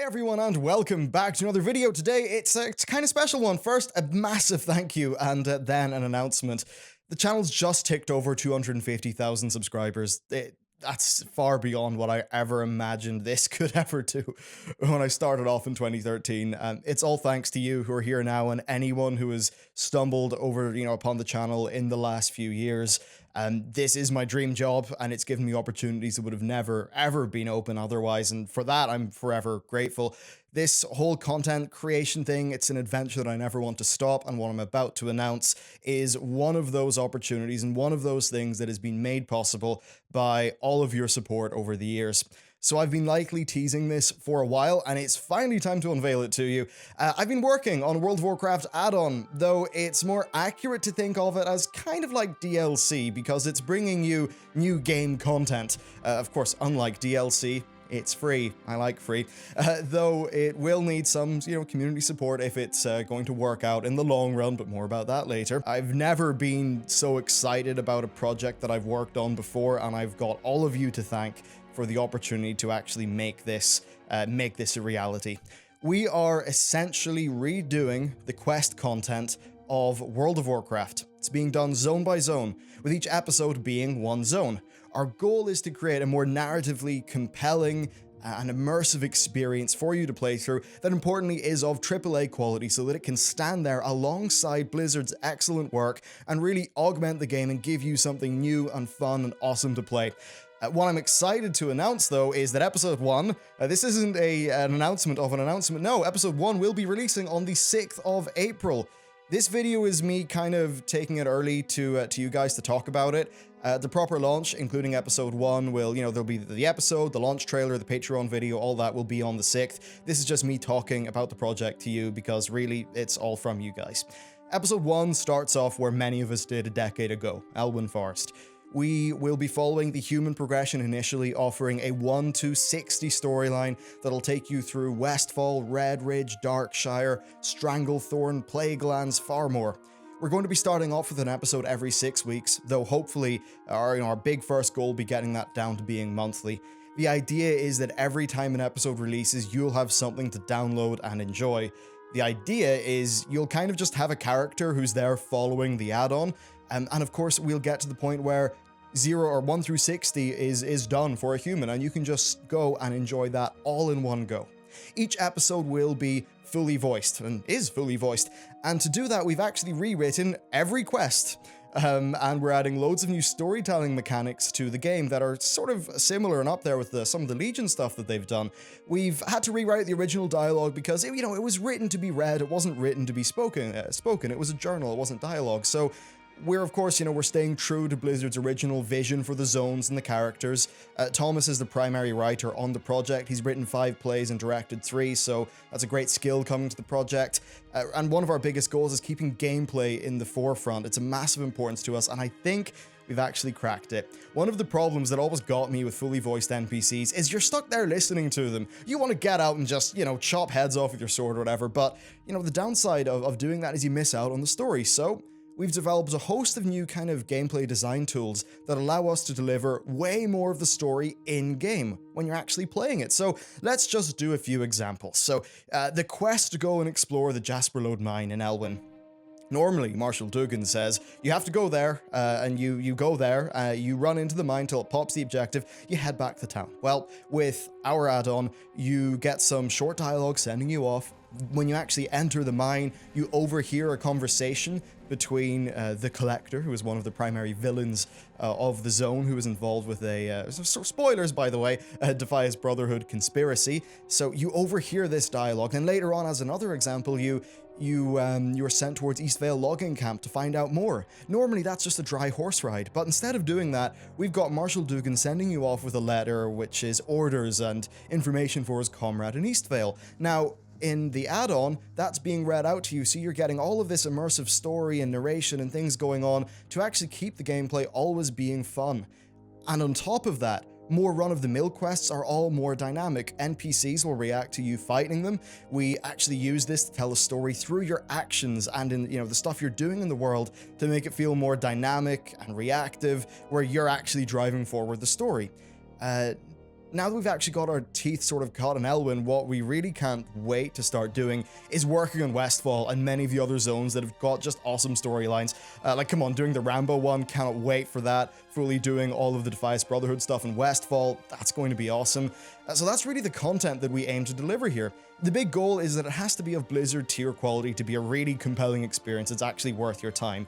Hey everyone, and welcome back to another video. Today it's a kind of special one. First, a massive thank you, and then an announcement. The channel's just ticked over 250,000 subscribers. That's far beyond what I ever imagined this could ever do when I started off in 2013. It's all thanks to you who are here now, and anyone who has stumbled over, upon the channel in the last few years. This is my dream job, and it's given me opportunities that would have never, ever been open otherwise, and for that, I'm forever grateful. This whole content creation thing, it's an adventure that I never want to stop, and what I'm about to announce is one of those opportunities and one of those things that has been made possible by all of your support over the years. So I've been likely teasing this for a while, and it's finally time to unveil it to you. I've been working on a World of Warcraft add-on, though it's more accurate to think of it as kind of like DLC, because it's bringing you new game content. Of course, unlike DLC, it's free. I like free. Though it will need some, community support if it's going to work out in the long run, but more about that later. I've never been so excited about a project that I've worked on before, and I've got all of you to thank for the opportunity to actually make this a reality. We are essentially redoing the quest content of World of Warcraft. It's being done zone by zone, with each episode being one zone. Our goal is to create a more narratively compelling and immersive experience for you to play through that importantly is of AAA quality, so that it can stand there alongside Blizzard's excellent work and really augment the game and give you something new and fun and awesome to play. What I'm excited to announce, though, is that Episode 1, this isn't an announcement of an announcement, no, Episode 1 will be releasing on the 6th of April. This video is me kind of taking it early to you guys to talk about it. The proper launch, including Episode 1, will, there'll be the episode, the launch trailer, the Patreon video, all that will be on the 6th. This is just me talking about the project to you, because really, it's all from you guys. Episode 1 starts off where many of us did a decade ago, Elwyn Forest. We will be following the human progression initially, offering a 1 to 60 storyline that'll take you through Westfall, Red Ridge, Darkshire, Stranglethorn, Plaguelands, far more. We're going to be starting off with an episode every 6 weeks, though hopefully our big first goal will be getting that down to being monthly. The idea is that every time an episode releases, you'll have something to download and enjoy. The idea is you'll kind of just have a character who's there following the add-on, and of course we'll get to the point where 0 or 1 through 60 is done for a human, and you can just go and enjoy that all in one go. Each episode will be fully voiced, and is fully voiced, and to do that we've actually rewritten every quest. And we're adding loads of new storytelling mechanics to the game that are sort of similar and up there with some of the Legion stuff that they've done. We've had to rewrite the original dialogue because, it was written to be read, it wasn't written to be spoken. It was a journal, it wasn't dialogue. So we're, of course, we're staying true to Blizzard's original vision for the zones and the characters. Thomas is the primary writer on the project. He's written 5 plays and directed 3, so that's a great skill coming to the project. And one of our biggest goals is keeping gameplay in the forefront. It's a massive importance to us, and I think we've actually cracked it. One of the problems that always got me with fully voiced NPCs is you're stuck there listening to them. You want to get out and just, chop heads off with your sword or whatever, but, the downside of doing that is you miss out on the story. So we've developed a host of new kind of gameplay design tools that allow us to deliver way more of the story in-game when you're actually playing it. So let's just do a few examples. So the quest to go and explore the Jasperlode mine in Elwyn. Normally, Marshal Dugan says, you have to go there, and you go there, you run into the mine till it pops the objective, you head back to town. Well, with our add-on, you get some short dialogue sending you off. When you actually enter the mine, you overhear a conversation between the Collector, who is one of the primary villains of the zone, who is involved with spoilers, by the way, Defias Brotherhood conspiracy. So you overhear this dialogue, and later on, as another example, you're sent towards Eastvale logging camp to find out more. Normally that's just a dry horse ride, but instead of doing that, we've got Marshal Dugan sending you off with a letter which is orders and information for his comrade in Eastvale. Now, in the add-on, that's being read out to you, so you're getting all of this immersive story and narration and things going on to actually keep the gameplay always being fun. And on top of that, more run-of-the-mill quests are all more dynamic. NPCs will react to you fighting them. We actually use this to tell a story through your actions and in the stuff you're doing in the world to make it feel more dynamic and reactive, where you're actually driving forward the story. Now that we've actually got our teeth sort of caught in Elwyn, what we really can't wait to start doing is working on Westfall and many of the other zones that have got just awesome storylines. Like, come on, doing the Rambo one, cannot wait for that. Fully doing all of the Defiance Brotherhood stuff in Westfall, that's going to be awesome. So that's really the content that we aim to deliver here. The big goal is that it has to be of Blizzard tier quality to be a really compelling experience that's actually worth your time.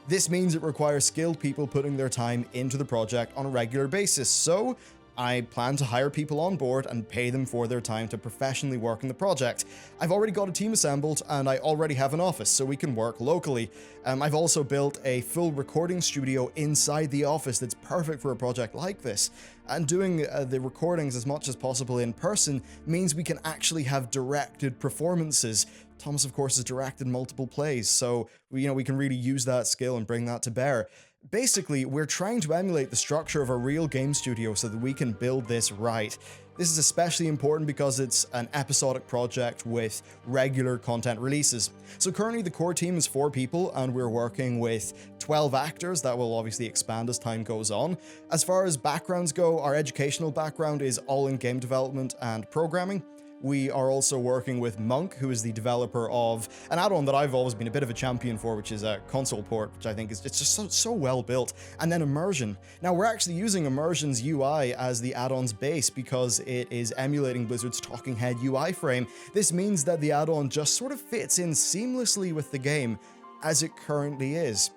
This means it requires skilled people putting their time into the project on a regular basis, so I plan to hire people on board and pay them for their time to professionally work on the project. I've already got a team assembled and I already have an office so we can work locally. I've also built a full recording studio inside the office that's perfect for a project like this. And doing the recordings as much as possible in person means we can actually have directed performances. Thomas, of course, has directed multiple plays, so we can really use that skill and bring that to bear. Basically, we're trying to emulate the structure of a real game studio so that we can build this right. This is especially important because it's an episodic project with regular content releases. So currently the core team is 4 people and we're working with 12 actors. That will obviously expand as time goes on. As far as backgrounds go, our educational background is all in game development and programming. We are also working with Monk, who is the developer of an add-on that I've always been a bit of a champion for, which is a console port, which I think is just so well built. And then Immersion. Now, we're actually using Immersion's UI as the add-on's base because it is emulating Blizzard's talking head UI frame. This means that the add-on just sort of fits in seamlessly with the game as it currently is.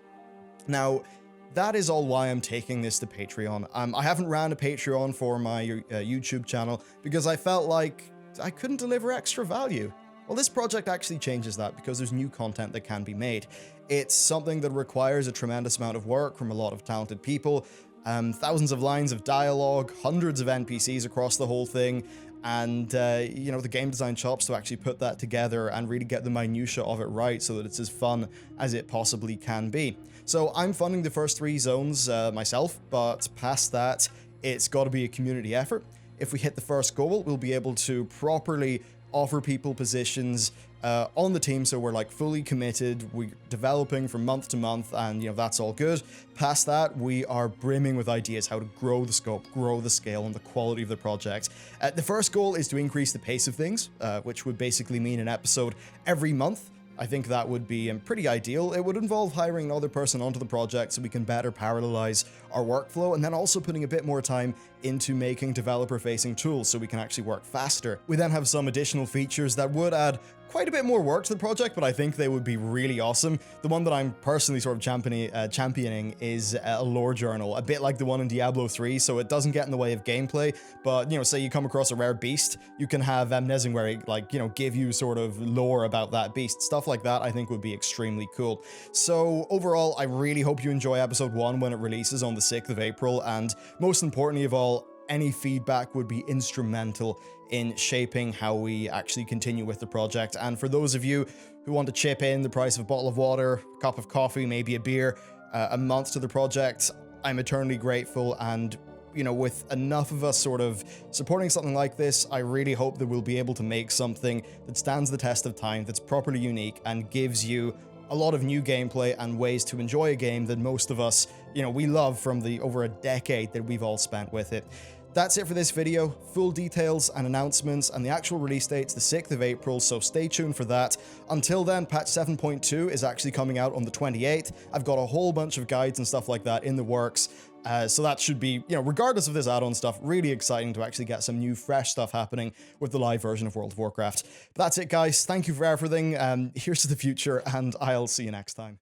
Now, that is all why I'm taking this to Patreon. I haven't ran a Patreon for my YouTube channel because I felt like I couldn't deliver extra value. Well, this project actually changes that because there's new content that can be made. It's something that requires a tremendous amount of work from a lot of talented people, thousands of lines of dialogue, hundreds of NPCs across the whole thing, and the game design chops to actually put that together and really get the minutia of it right so that it's as fun as it possibly can be. So I'm funding the first 3 zones myself, but past that, it's got to be a community effort. If we hit the first goal, we'll be able to properly offer people positions on the team, so we're like fully committed, we're developing from month to month, and that's all good. Past that, we are brimming with ideas how to grow the scope, grow the scale, and the quality of the project. The first goal is to increase the pace of things, which would basically mean an episode every month. I think that would be pretty ideal. It would involve hiring another person onto the project so we can better parallelize our workflow, and then also putting a bit more time into making developer-facing tools so we can actually work faster. We then have some additional features that would add quite a bit more work to the project, but I think they would be really awesome. The one that I'm personally sort of championing is a lore journal, a bit like the one in Diablo 3, so it doesn't get in the way of gameplay, but, say you come across a rare beast, you can have Nesingwary, give you sort of lore about that beast. Stuff like that I think would be extremely cool. So overall, I really hope you enjoy episode 1 when it releases on the 6th of April, and most importantly of all, any feedback would be instrumental in shaping how we actually continue with the project. And for those of you who want to chip in the price of a bottle of water, a cup of coffee, maybe a beer, a month to the project, I'm eternally grateful. And with enough of us sort of supporting something like this, I really hope that we'll be able to make something that stands the test of time, that's properly unique, and gives you a lot of new gameplay and ways to enjoy a game that most of us, we love from the over a decade that we've all spent with it. That's it for this video. Full details and announcements and the actual release date's the 6th of April, so stay tuned for that. Until then, patch 7.2 is actually coming out on the 28th. I've got a whole bunch of guides and stuff like that in the works. So that should be, regardless of this add-on stuff, really exciting to actually get some new, fresh stuff happening with the live version of World of Warcraft. But that's it, guys. Thank you for everything. Here's to the future, and I'll see you next time.